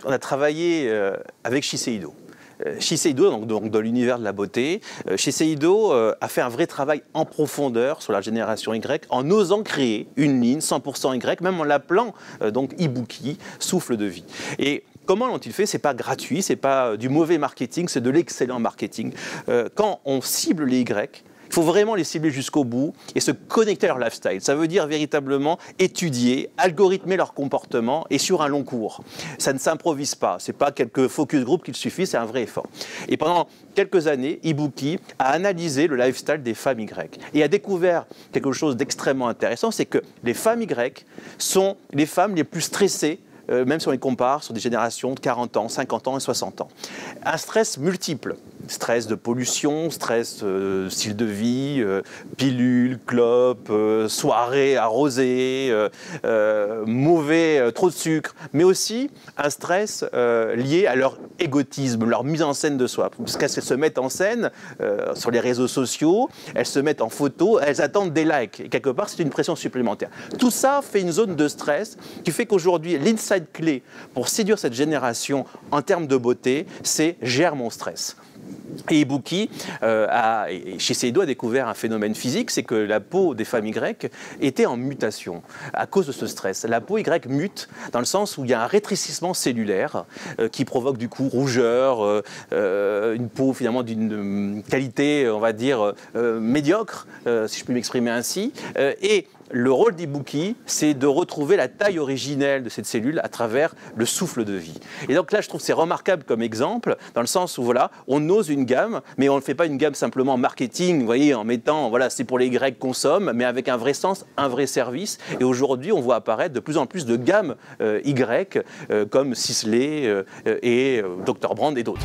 On a travaillé avec Shiseido. Shiseido, donc dans l'univers de la beauté, Shiseido a fait un vrai travail en profondeur sur la génération Y en osant créer une ligne 100% Y, même en l'appelant donc Ibuki, souffle de vie. Et comment l'ont-ils fait? C'est pas gratuit, c'est pas du mauvais marketing, c'est de l'excellent marketing. Quand on cible les Y, il faut vraiment les cibler jusqu'au bout et se connecter à leur lifestyle. Ça veut dire véritablement étudier, algorithmer leur comportement et sur un long cours. Ça ne s'improvise pas. Ce n'est pas quelques focus group qu'il suffit, c'est un vrai effort. Et pendant quelques années, Ibuki a analysé le lifestyle des femmes Y et a découvert quelque chose d'extrêmement intéressant, c'est que les femmes Y sont les femmes les plus stressées, même si on les compare sur des générations de 40 ans, 50 ans et 60 ans. Un stress multiple. Stress de pollution, stress style de vie, pilules, clopes, soirées arrosées, trop de sucre, mais aussi un stress lié à leur égotisme, leur mise en scène de soi. Parce qu'elles se mettent en scène sur les réseaux sociaux, elles se mettent en photo, elles attendent des likes. Et quelque part, c'est une pression supplémentaire. Tout ça fait une zone de stress qui fait qu'aujourd'hui, l'insight clé pour séduire cette génération en termes de beauté, c'est « gère mon stress ». Et Ibuki, Shiseido a découvert un phénomène physique, c'est que la peau des femmes Y était en mutation à cause de ce stress. La peau Y mute dans le sens où il y a un rétrécissement cellulaire qui provoque du coup rougeur, une peau finalement d'une qualité, on va dire, médiocre, si je puis m'exprimer ainsi, et le rôle d'Ibuki, c'est de retrouver la taille originelle de cette cellule à travers le souffle de vie. Et donc là, je trouve que c'est remarquable comme exemple, dans le sens où voilà, on ose une gamme, mais on ne fait pas une gamme simplement marketing, vous voyez, en mettant, voilà, c'est pour les Y consomment, mais avec un vrai sens, un vrai service. Et aujourd'hui, on voit apparaître de plus en plus de gammes Y, comme Sisley et Dr. Brand et d'autres.